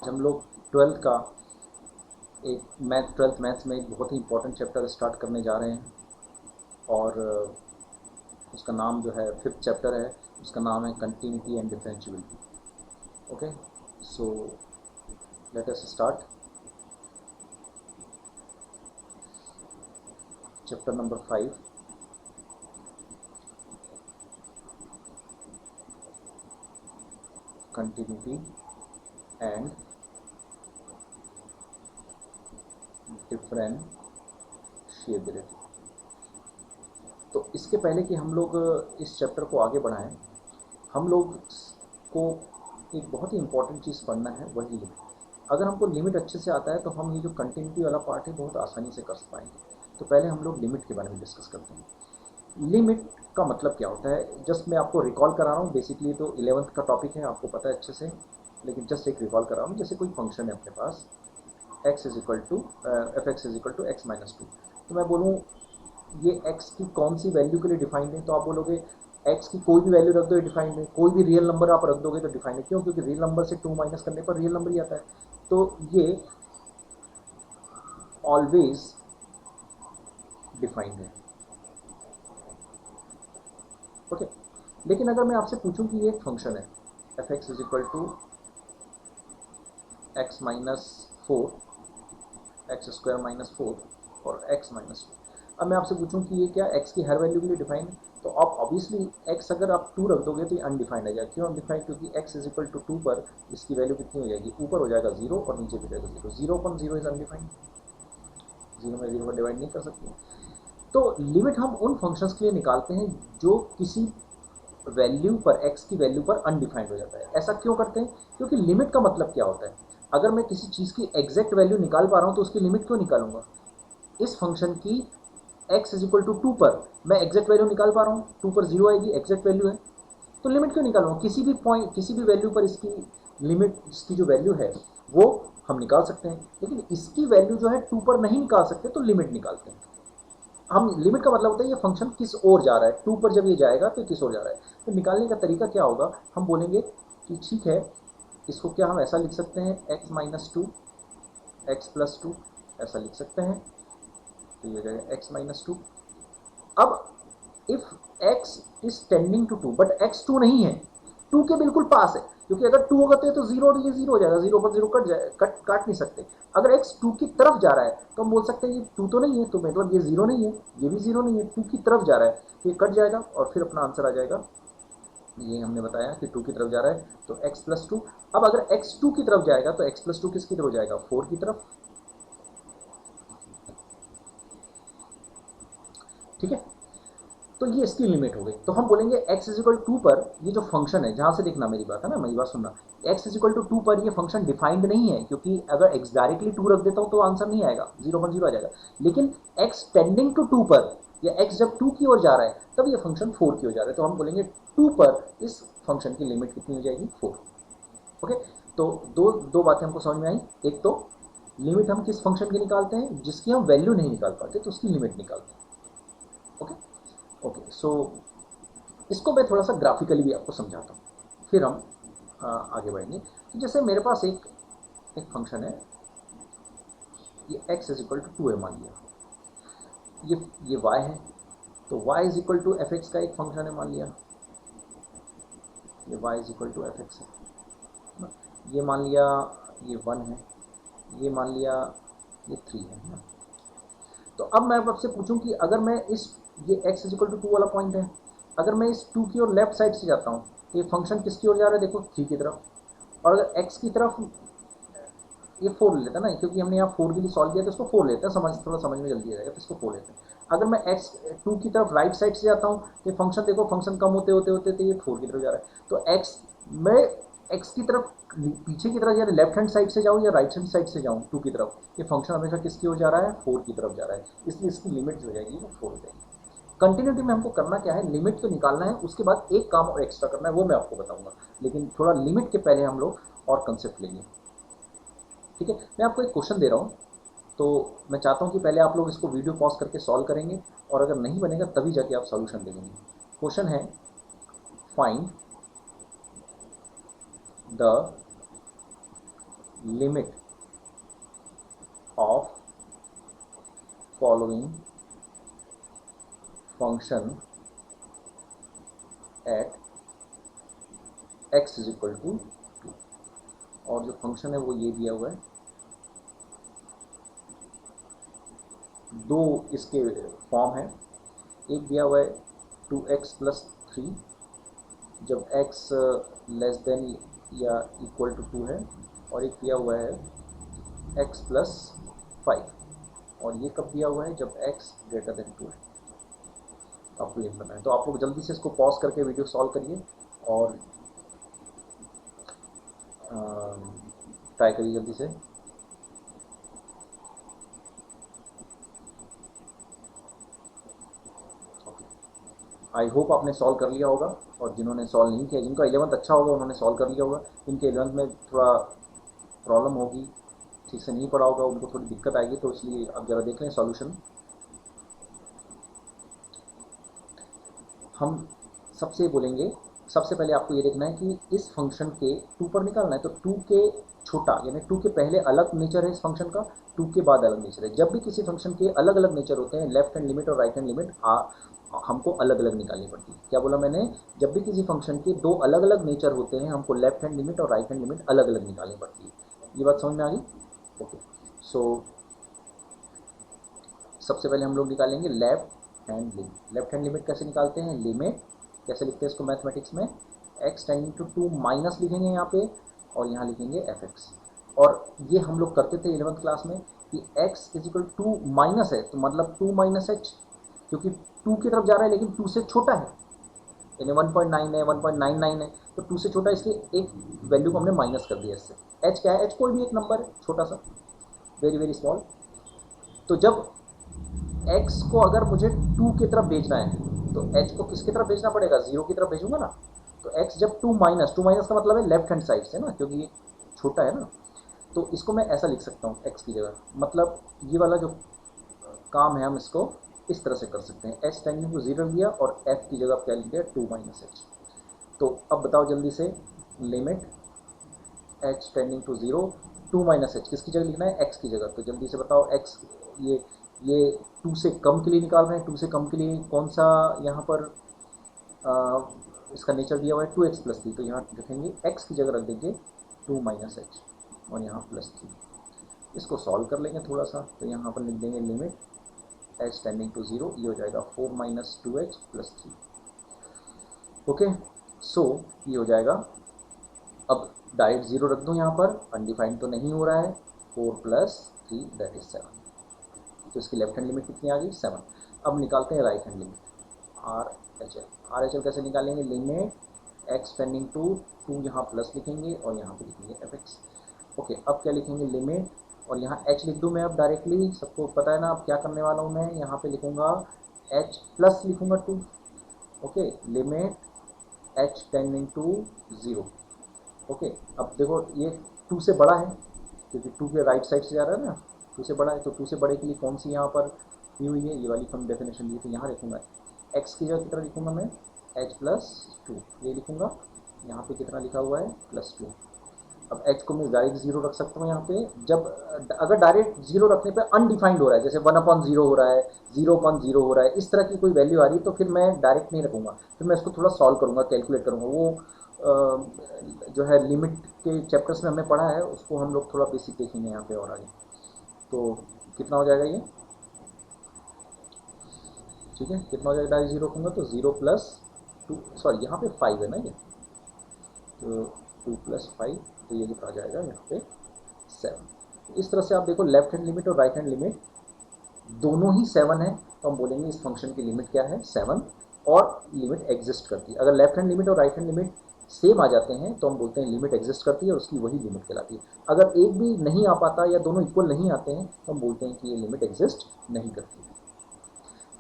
हम लोग ट्वेल्थ का ट्वेल्थ मैथ्स में एक बहुत ही इंपॉर्टेंट चैप्टर स्टार्ट करने जा रहे हैं और उसका नाम जो है फिफ्थ चैप्टर है, उसका नाम है continuity and differentiability. Okay, so let us start chapter number 5, continuity and differentiability. तो इसके पहले कि हम लोग इस चैप्टर को आगे बढ़ाएं, हम लोग को एक बहुत ही इंपॉर्टेंट चीज़ पढ़ना है, वही लिमिट। अगर हमको लिमिट अच्छे से आता है तो हम ये जो कंटिन्यूटी वाला पार्ट है बहुत आसानी से कर पाएंगे। तो पहले हम लोग लिमिट के बारे में डिस्कस करते हैं। लिमिट का मतलब क्या होता है, जस्ट मैं आपको रिकॉल करा रहा हूँ। बेसिकली तो 11th का टॉपिक है, आपको पता है अच्छे से, लेकिन जस्ट एक रिकॉल करा रहा हूँ। जैसे कोई फंक्शन है अपने पास x is equal to F X is equal to X minus two, तो मैं बोलूँ ये x की कौन सी वैल्यू के लिए डिफाइंड है, तो आप बोलोगे x की कोई भी वैल्यू रख दो ये डिफाइंड है। कोई भी रियल नंबर आप रख दोगे तो डिफाइंड है। क्यों? क्योंकि रियल नंबर से 2 माइनस करने पर रियल नंबर ही आता है। तो ये ऑलवेज डिफाइंड है। ओके, लेकिन अगर मैं आपसे पूछूं कि ये एक फंक्शन है F X is equal to X minus four, X square minus four और एक्स माइनस टू, अब मैं आपसे पूछूं कि ये क्या x की हर वैल्यू के लिए डिफाइंड है, तो आप ऑब्वियसली x अगर आप 2 रख दोगे तो ये अनडिफाइंड आ जाएगा। क्यों अनडिफाइंड? क्योंकि x इज इक्वल टू 2 पर इसकी वैल्यू कितनी हो जाएगी, ऊपर हो जाएगा 0 और नीचे भी जाएगा 0। 0 अपन 0 इज अनडिफाइंड, 0 में 0 को डिवाइड नहीं कर सकते। तो लिमिट हम उन फंक्शंस के लिए निकालते हैं जो किसी वैल्यू पर, x की वैल्यू पर अनडिफाइंड हो जाता है। ऐसा क्यों करते हैं? क्योंकि लिमिट का मतलब क्या होता है, अगर मैं किसी चीज़ की एग्जैक्ट वैल्यू निकाल पा रहा हूँ तो उसकी लिमिट क्यों निकालूंगा। इस फंक्शन की x इज इक्वल टू 2 पर मैं एग्जैक्ट वैल्यू निकाल पा रहा हूँ, 2 पर 0 आएगी, एग्जैक्ट वैल्यू है, तो लिमिट क्यों निकालूंगा। किसी भी पॉइंट, किसी भी वैल्यू पर इसकी लिमिट, इसकी जो वैल्यू है वो हम निकाल सकते हैं। लेकिन इसकी वैल्यू जो है 2 पर नहीं निकाल सकते, तो लिमिट निकालते हैं हम। लिमिट का मतलब होता है ये फंक्शन किस ओर जा रहा है, 2 पर जब ये जाएगा तो किस ओर जा रहा है। तो निकालने का तरीका क्या होगा, हम बोलेंगे कि ठीक है, इसको क्या हम ऐसा लिख सकते हैं, x minus two X plus two, ऐसा लिख सकते हैं। तो ये हो जाएगा x माइनस टू। अब if x is tending to two but x 2 नहीं है, 2 के बिल्कुल पास है, क्योंकि अगर 2 होगा तो जीरो और ये जीरो हो जाएगा, 0 पर 0 कट जाए, काट नहीं सकते। अगर x 2 की तरफ जा रहा है तो हम बोल सकते हैं ये 2 तो नहीं है, तो मतलब ये 0 नहीं है, ये भी 0 नहीं है, 2 की तरफ जा रहा है, तो ये कट जाएगा और फिर अपना आंसर आ जाएगा। ये हमने बताया कि 2 की तरफ जा रहा है तो x प्लस टू। अब अगर x 2 की तरफ जाएगा तो x प्लस टू किसकी तरफ जाएगा, 4 की तरफ। ठीक है, तो ये इसकी लिमिट हो गई। तो हम बोलेंगे x इज इक्वल टू पर ये जो फंक्शन है, जहां से देखना मेरी बात है ना, मेरी बात सुनना, x is equal to two पर ये फंक्शन डिफाइंड नहीं है, क्योंकि अगर x डायरेक्टली 2 रख देता हूं तो आंसर नहीं आएगा, 0 पर 0 आ जाएगा। लेकिन x टेंडिंग टू 2 पर, या x जब 2 की ओर जा रहा है तब ये फंक्शन 4 की ओर जा रहा है, तो हम बोलेंगे 2 पर इस फंक्शन की लिमिट कितनी हो जाएगी, 4। ओके, तो दो दो बातें हमको समझ में आई। एक तो लिमिट हम किस फंक्शन की निकालते हैं, जिसकी हम वैल्यू नहीं निकाल पाते तो उसकी लिमिट निकालते हैं। ओके, ओके, सो इसको मैं थोड़ा सा ग्राफिकली भी आपको समझाता हूँ, फिर हम आगे बढ़ेंगे। तो जैसे मेरे पास एक एक फंक्शन है, ये x is equal to two है मान लिया, ये y है, तो y is equal to F X का एक फंक्शन है मान लिया, ये y is equal to F X है ना? ये मान लिया ये 1 है, ये मान लिया ये 3 है ना? तो अब मैं आपसे पूछूं कि अगर मैं इस, ये x is equal to two वाला पॉइंट है, अगर मैं इस 2 की ओर लेफ्ट साइड से जाता हूँ तो ये फंक्शन किसकी ओर जा रहा है, देखो 3 की तरफ। और अगर x की तरफ, ये 4 ले लेते हैं ना, क्योंकि हमने यहाँ 4 के लिए सॉल्व किया तो इसको 4 लेते हैं, थोड़ा समझ में जल्दी आ जाएगा, तो इसको 4 लेते हैं। अगर मैं x 2 की तरफ राइट साइड से जाता हूँ तो ये फंक्शन देखो, फंक्शन कम होते होते होते तो ये 4 की तरफ जा रहा है। तो x, मैं x की तरफ पीछे की तरफ, या लेफ्ट हैंड साइड से जाऊँ या राइट हैंड साइड से जाऊँ 2 की तरफ, ये फंक्शन हमेशा किसकी ओर जा रहा है, 4 की तरफ जा रहा है, इसलिए इसकी लिमिट जो हो जाएगी वो 4 हो जाएगी। कंटिन्यूटी में हमको करना क्या है, लिमिट तो निकालना है, उसके बाद एक काम और एक्स्ट्रा करना है, वो मैं आपको बताऊंगा। लेकिन थोड़ा लिमिट के पहले हम लोग और कंसेप्ट लेंगे। ठीक है, मैं आपको एक क्वेश्चन दे रहा हूँ, तो मैं चाहता हूँ कि पहले आप लोग इसको वीडियो पॉज करके सॉल्व करेंगे, और अगर नहीं बनेगा तभी जाके आप सॉल्यूशन देंगे। क्वेश्चन है, find the limit of following function at x is equal to 2, और जो फंक्शन है वो ये दिया हुआ है। दो इसके फॉर्म है, एक दिया हुआ है 2x प्लस 3 जब x लेस देन या इक्वल टू 2 है, और एक दिया हुआ है x प्लस 5, और ये कब दिया हुआ है जब x ग्रेटर देन 2 है। आपको ये पता है, तो आप लोग जल्दी से इसको पॉज करके वीडियो सॉल्व करिए और ट्राई करिए जल्दी से। आई होप आपने सॉल्व कर लिया होगा, और जिन्होंने सॉल्व नहीं किया, जिनका 11th अच्छा होगा उन्होंने सॉल्व कर लिया होगा। इनके 11th में थोड़ा प्रॉब्लम होगी, ठीक से नहीं पढ़ा होगा, उनको थोड़ी दिक्कत आएगी, तो इसलिए अब ज़रा देख लें सॉल्यूशन। हम सबसे बोलेंगे, सबसे पहले आपको ये देखना है कि इस फंक्शन के 2 पर निकालना है, तो 2 के छोटा यानी 2 के पहले अलग नेचर है इस फंक्शन का, 2 के बाद अलग नेचर है। जब भी किसी फंक्शन के अलग अलग नेचर होते हैं, लेफ्ट हैंड लिमिट और राइट हैंड लिमिट हमको अलग अलग निकालनी पड़ती है। क्या बोला मैंने? जब भी किसी फंक्शन के दो अलग अलग नेचर होते हैं, हमको लेफ्ट हैंड लिमिट और राइट हैंड लिमिट अलग अलग निकालनी पड़ती है। ये बात समझ में आ गई? ओके, सो सबसे पहले हम लोग निकालेंगे left hand limit. Left hand limit कैसे निकालते हैं? लिमिट कैसे लिखते हैं इसको मैथमेटिक्स में? x टेंडिंग टू 2 माइनस लिखेंगे यहाँ पे, और यहाँ लिखेंगे fx। और ये हम लोग करते थे 11th क्लास में कि x is equal to minus है, तो मतलब 2 माइनस एच, क्योंकि 2 की तरफ जा रहा है लेकिन 2 से छोटा है, यानी 1.9 है, 1.99 है, तो 2 से छोटा है, इसलिए एक वैल्यू को हमने माइनस कर दिया इससे। h क्या है? h कोई भी एक नंबर है छोटा सा, वेरी वेरी स्मॉल। तो जब x को अगर मुझे 2 की तरफ भेजना है, तो h को किसकी तरफ भेजना पड़ेगा? 0 की तरफ भेजूंगा ना। तो x जब 2 माइनस, 2 माइनस का मतलब है लेफ्ट हैंड साइड से ना, क्योंकि ये छोटा है ना, तो इसको मैं ऐसा लिख सकता हूँ x की जगह, मतलब ये वाला जो काम है हम इसको इस तरह से कर सकते हैं। h टेंडिंग टू 0 लिया और f की जगह क्या लिख दिया? 2 माइनस एच। तो अब बताओ जल्दी से, limit h tending to 0, 2 minus H किसकी जगह लिखना है? x की जगह। तो जल्दी से बताओ x, ये 2 से कम के लिए निकाल रहे हैं, 2 से कम के लिए कौन सा यहाँ पर इसका नेचर दिया हुआ है? 2x प्लस 3, तो यहाँ लिखेंगे x की जगह रख देंगे 2 माइनस एच, और यहाँ प्लस 3। इसको सॉल्व कर लेंगे थोड़ा सा, तो यहाँ पर लिख देंगे लिमिट h टेंडिंग टू 0, ये हो जाएगा 4 माइनस 2h प्लस 3। ओके, सो ये हो जाएगा। अब डायरेक्ट 0 रख दो यहाँ पर, अनडिफाइंड तो नहीं हो रहा है, 4 प्लस 3 दैट इज 7, तो इसकी लेफ्ट हैंड लिमिट कितनी आ गई? 7। अब निकालते हैं right hand limit, R H L कैसे निकालेंगे? लिमिट एक्स टेंडिंग टू 2, यहाँ प्लस लिखेंगे और यहाँ पे लिखेंगे एफ एक्स। ओके, अब क्या लिखेंगे? लिमिट, और यहाँ एच लिख दूँ मैं अब डायरेक्टली, सबको पता है ना अब क्या करने वाला हूँ मैं, यहाँ पे लिखूँगा एच प्लस लिखूँगा 2। Okay, limit H tending to 0। Okay, अब देखो ये 2 से बड़ा है, क्योंकि 2 के राइट साइड से जा रहा है ना, 2 से बड़ा है, तो 2 से बड़े के लिए कौन सी यहाँ पर दी हुई है? ये वाली हम डेफिनेशन दी, तो यहाँ लिखूंगा x की जगह कितना लिखूंगा मैं? h प्लस 2, ये लिखूंगा। यहाँ पे कितना लिखा हुआ है? प्लस 2। अब h को मैं डायरेक्ट 0 रख सकता हूँ यहाँ पे, जब अगर डायरेक्ट 0 रखने पे अनडिफाइंड हो रहा है, जैसे 1/0 हो रहा है, 0/0 हो रहा है, इस तरह की कोई वैल्यू आ रही है, तो फिर मैं डायरेक्ट नहीं रखूँगा, फिर मैं इसको थोड़ा सॉल्व करूँगा, कैलकुलेट करूँगा। वो जो है लिमिट के चैप्टर्स में हमने पढ़ा है, उसको हम लोग थोड़ा बेसिक देखेंगे यहाँ पे और आगे। तो कितना हो जाएगा ये? ठीक है, कितना हो जाएगा? डायरेक्ट 0 रखूँगा तो 0 प्लस 2, सॉरी यहाँ पे 5 है ना ये, तो 2 प्लस 5, तो ये कितना आ जाएगा यहाँ पे? 7। इस तरह से आप देखो, लेफ्ट हैंड लिमिट और राइट हैंड लिमिट दोनों ही 7 है, तो हम बोलेंगे इस फंक्शन की लिमिट क्या है? 7, और लिमिट एग्जिस्ट करती है। अगर लेफ्ट हैंड लिमिट और राइट हैंड लिमिट सेम आ जाते हैं, तो हम बोलते हैं लिमिट एग्जिस्ट करती है, और उसकी वही लिमिट कहलाती है। अगर एक भी नहीं आ पाता या दोनों इक्वल नहीं आते हैं, तो हम बोलते हैं कि ये लिमिट एग्जिस्ट नहीं करती।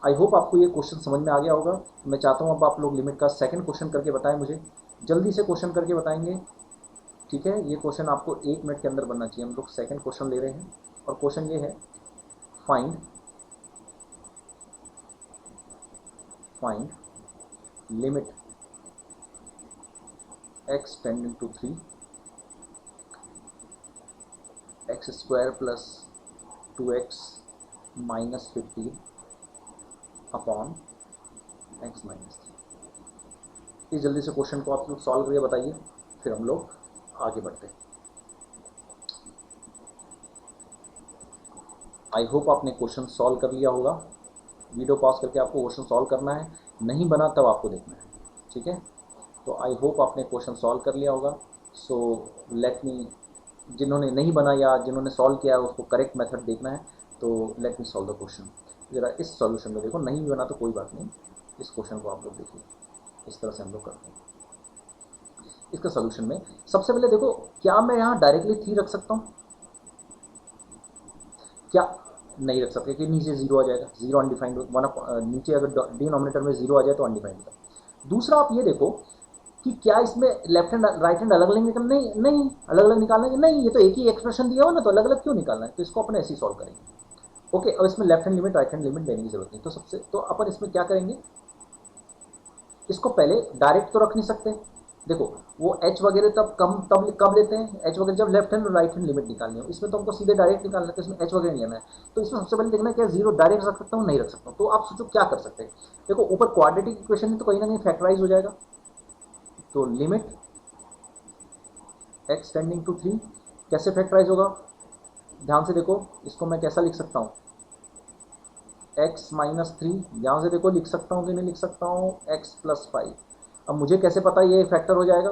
आई होप आपको ये क्वेश्चन समझ में आ गया होगा। मैं चाहता हूँ अब आप लोग लिमिट का सेकंड क्वेश्चन करके बताएं मुझे, जल्दी से क्वेश्चन करके बताएंगे। ठीक है, ये क्वेश्चन आपको 1 मिनट के अंदर बनना चाहिए। हम लोग सेकंड क्वेश्चन ले रहे हैं, और क्वेश्चन ये है, find find limit x tending to 3 X square plus 2x minus 15 upon X minus 3। इस जल्दी से क्वेश्चन को आप लोग सॉल्व करके बताइए, फिर हम लोग आगे बढ़ते हैं। आई होप आपने क्वेश्चन सॉल्व कर लिया होगा। वीडियो पॉज करके आपको क्वेश्चन सॉल्व करना है, नहीं बना तब आपको देखना है, ठीक है। तो आई होप आपने क्वेश्चन सॉल्व कर लिया होगा। सो लेट मी, जिन्होंने नहीं बना या जिन्होंने सॉल्व किया है उसको करेक्ट मेथड देखना है, तो let me solve the question. ज़रा इस सॉल्यूशन में देखो, नहीं भी बना तो कोई बात नहीं, इस क्वेश्चन को आप लोग देखिए, इस तरह से हम लोग करते हैं। इसका सॉल्यूशन में सबसे पहले देखो, क्या मैं यहाँ डायरेक्टली 3 रख सकता हूँ? क्या नहीं रख सकते कि नीचे जीरो आ जाएगा, जीरो अनडिफाइंड वन नीचे अगर डिनोमिनेटर में जीरो आ जाए तो अनडिफाइंड होगा। दूसरा आप ये देखो कि क्या इसमें लेफ्ट हैंड राइट हैंड अलग अलग निकलना, नहीं नहीं अलग अलग निकालना है, नहीं ये तो एक ही एक्सप्रेशन दिया हो ना, तो अलग अलग क्यों निकालना है, तो इसको अपन ऐसे ही सॉल्व करेंगे। ओके, अब इसमें left hand limit right hand limit देने की जरूरत नहीं, तो सबसे तो अपन इसमें क्या करेंगे, इसको पहले डायरेक्ट तो रख नहीं सकते। देखो वो एच वगैरह तब कब लेते हैं, एच वगैरह जब लेफ्ट हैंड और राइट हैंड लिमिट निकालनी हो, इसमें तो हमको सीधे डायरेक्ट निकालना है, तो इसमें एच वगैरह नहीं आना है। तो इसमें सबसे पहले देखना है क्या जीरो डायरेक्ट रख सकता हूँ, नहीं रख सकता हूँ। तो आप सोचो क्या कर सकते हैं। देखो ऊपर क्वाड्रेटिक इक्वेशन है तो कहीं ना कहीं फैक्टराइज हो जाएगा, तो लिमिट एक्स टेंडिंग टू 3 कैसे फैक्टराइज होगा, ध्यान से देखो, इसको मैं कैसा लिख सकता हूँ, एक्स माइनस 3, यहाँ से देखो लिख सकता हूँ कि नहीं लिख सकता हूँ, एक्स प्लस 5। अब मुझे कैसे पता ये फैक्टर हो जाएगा,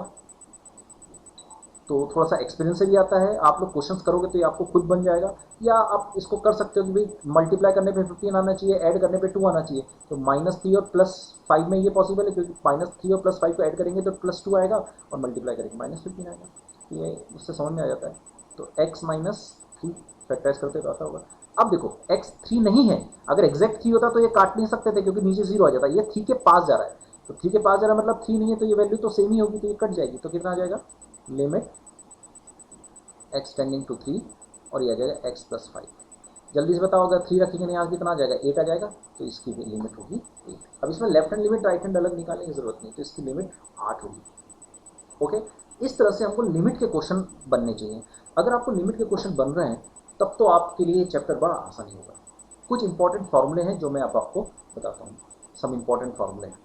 तो थोड़ा सा एक्सपीरियंस से भी आता है, आप लोग क्वेश्चंस करोगे तो ये आपको खुद बन जाएगा। या आप इसको कर सकते हो कि भाई मल्टीप्लाई करने पे 15 आना चाहिए, ऐड करने पे 2 आना चाहिए, तो -3 और +5 में ये पॉसिबल है, क्योंकि -3 और +5 को ऐड करेंगे तो +2 आएगा और मल्टीप्लाई करेंगे -15 आएगा, ये उससे समझ में आ जाता है। तो x -3 फैक्टराइज करते तो आता होगा। अब देखो x 3 नहीं है, अगर एग्जैक्ट 3 होता तो ये काट नहीं सकते थे क्योंकि नीचे 0 आ जाता, ये 3 के पास जा रहा है, तो 3 के पास जा रहा है मतलब 3 नहीं है, तो ये वैल्यू तो सेम ही होगी, तो ये कट जाएगी, तो कितना आ जाएगा, लिमिट एक्स टेंडिंग टू 3 और ये आ जाएगा x प्लस 5। जल्दी से बताओ, अगर 3 रखेंगे यहाँ कितना आ जाएगा, 8 आ जाएगा, तो इसकी भी लिमिट होगी 8। अब इसमें left hand limit right hand अलग निकालने की जरूरत नहीं, तो इसकी लिमिट 8 होगी। ओके, इस तरह से हमको लिमिट के क्वेश्चन बनने चाहिए। अगर आपको लिमिट के क्वेश्चन बन रहे हैं तब तो आपके लिए चैप्टर बड़ा आसानी होगा। कुछ इंपॉर्टेंट फॉर्मूले हैं जो मैं अब आपको बताता हूँ, सम इंपॉर्टेंट फॉर्मूले हैं,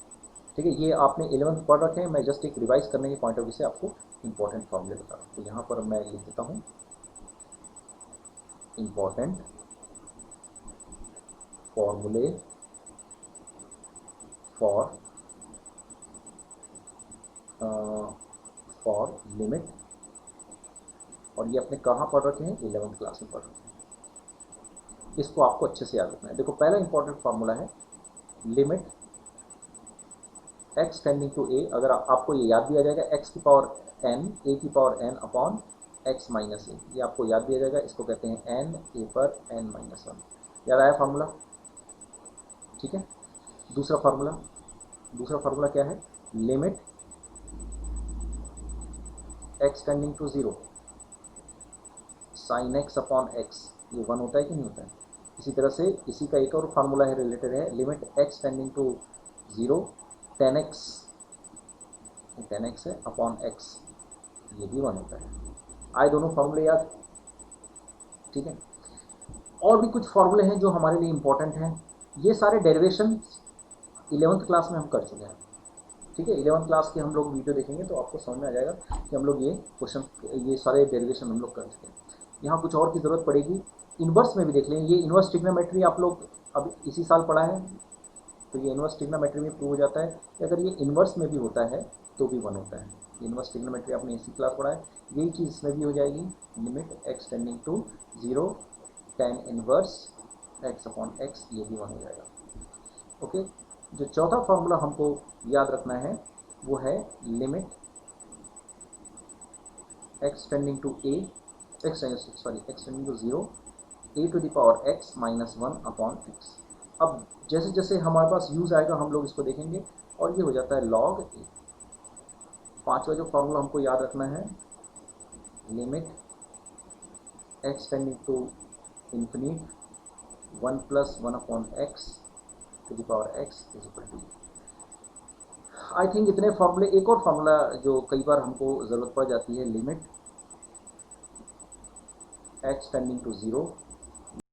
ठीक है। ये आपने 11th पढ़ रखे हैं, मैं जस्ट एक रिवाइज करने के पॉइंट ऑफ व्यू से आपको इंपॉर्टेंट फॉर्मूले बता रहा हूँ। तो यहाँ पर मैं लिख देता हूँ इंपॉर्टेंट फॉर्मूले फॉर लिमिट, और ये अपने कहाँ पढ़ रखे हैं, 11th क्लास में पढ़ रखे हैं। इसको आपको अच्छे से याद रखना है। देखो पहला इंपॉर्टेंट फॉर्मूला है लिमिट एक्स टेंडिंग टू ए। अगर आपको ये याद दिया जाएगा एक्स की पावर एन, ए की power N upon X minus A, ये आपको याद दिया जाएगा, इसको कहते हैं एन ए पर एन माइनस 1। याद आया फार्मूला, ठीक है। दूसरा फार्मूला क्या है, limit X tending to 0 sine X upon X, ये 1 होता है कि नहीं होता है। इसी तरह से इसी का एक और फार्मूला है, रिलेटेड है, limit X tending to 0 10 X है अपॉन एक्स, ये भी 1 होता है। आए दोनों फार्मूले याद, ठीक है। और भी कुछ फार्मूले हैं जो हमारे लिए इंपॉर्टेंट हैं, ये सारे डेरिवेशन 11th क्लास में हम कर चुके हैं, ठीक है। 11th क्लास के हम लोग वीडियो देखेंगे तो आपको समझ में आ जाएगा कि हम लोग ये क्वेश्चन, ये सारे डेरिवेशन हम लोग कर चुके हैं। यहाँ कुछ और की ज़रूरत पड़ेगी, इन्वर्स में भी देख लेंगे। ये इन्वर्स ट्रिग्नोमेट्री आप लोग अब इसी साल पढ़ा है, तो ये इन्वर्स ट्रिग्नोमेट्री में प्रूव हो जाता है कि अगर ये इन्वर्स में भी होता है तो भी 1 होता है। इन्वर्स ट्रिग्नोमेट्री आपने इसी क्लास पढ़ा है, यही चीज़ इसमें भी हो जाएगी, limit X tending to 0 tan inverse X upon X, ये भी 1 हो जाएगा। ओके, जो चौथा फार्मूला हमको याद रखना है वो है limit X tending to A, X tending to 0 A to the power X minus 1 upon X. अब जैसे जैसे हमारे पास यूज़ आएगा हम लोग इसको देखेंगे, और ये हो जाता है लॉग ए। पांचवा जो फार्मूला हमको याद रखना है, limit X tending to infinite 1 plus 1 upon X to the power X is equal to. I think इतने फार्मूले। एक और फार्मूला जो कई बार हमको ज़रूरत पड़ जाती है, लिमिट x टेंडिंग टू 0